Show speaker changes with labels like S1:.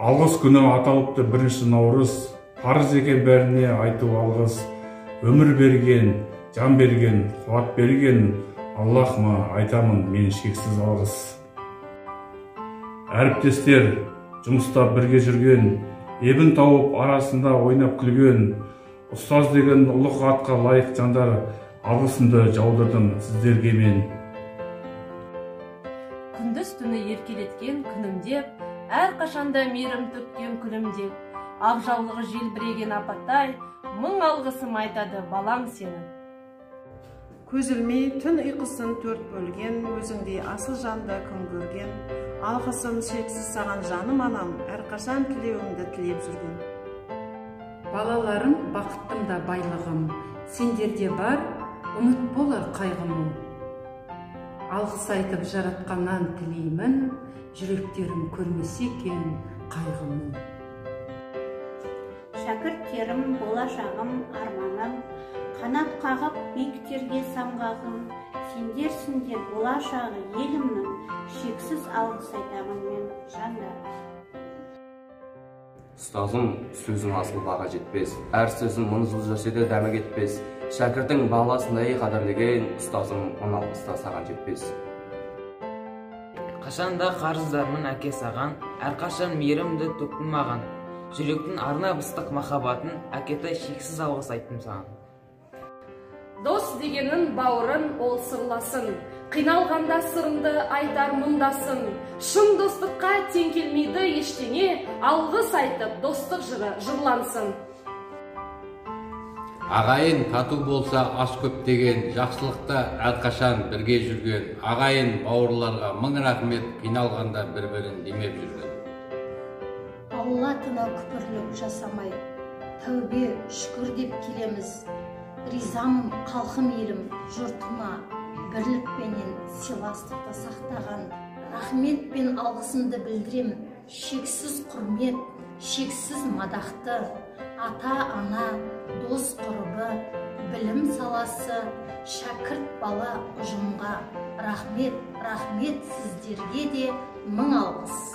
S1: Алғыс күні аталыпты 1 наурыз, парыз екен бәріне айту алғыс. Өмір берген, жан берген, қуат берген, Аллахыма айтамын мен шексіз алғыс. Әріптестер, жұмыста бірге жүрген, ебін тауып арасында ойнап күлген, ұстаз деген ұлық атқа лайық жандар, алғысымды жаудырдым сіздерге мен.
S2: Күндіз түні еркелеткен күнімдеп, әр қашанда мейірім төккен күлімдеп, ақ жаулығы желбіреген апаттай, мың алғысым айтады балам сенің.
S3: Көз ілмей түн ұйқысын төрт бөлген, өзіңдей асыл жанды күн көрген, алғысым шексіз саған жаным анам, әрқашан тілеуіңді тілеп жүрген.
S4: Балаларым бақыттым да байлығым, сендерде бар, ұмыт болар қайғым. Алғыс айтып жаратқаннан тілеймін, жүректерім көрмесе екен қайғым.
S5: Шәкірттерім, болашағым, арманым, қанат қағып биіктерге самғағым, сендерсіңдер болашағы елімнің, шексіз алғыс айтамын мен жандар.
S6: Ұстазым, сөзің асыл баға жетпес, әр сөзің мың жыл жүрсе де дәмі кетпес. Шәкірттің баласындай қадірлеген, ұстазым мың алғыста саған жетпес.
S7: Қашанда қарыздармын әке саған, әрқашан мейірімді төктің маған. Жүректің арнап ыстық махаббатын, әкетай шексіз алғыс айттым саған.
S2: Дос дегенін бауырын ол сырласын, қиналғанда сырыңды айтар мұңдасын. Шын достыққа тең келмейді ештеңе, алғыс айтып достық жыры жырлансын.
S8: Ағайын тату болса ас көп деген, жақсылықта әрқашан бірге жүрген. Ағайын бауырларға мың рахмет, қиналғанда бір-бірін демеп жүрген.
S5: Алла тына күпірлік жасамай, тәубе шүкір деп келеміз. Ризамын халқым елім жұртыма, бірлікпенен сыйластықты сақтаған. Рахмет пен алғысымды білдірем, шексіз құрмет, шексіз мадақты. Ата-ана, дос құрбы, білім саласы, шәкірт бала ұжымға. Рахмет, рахмет сіздерге де мың алғыс.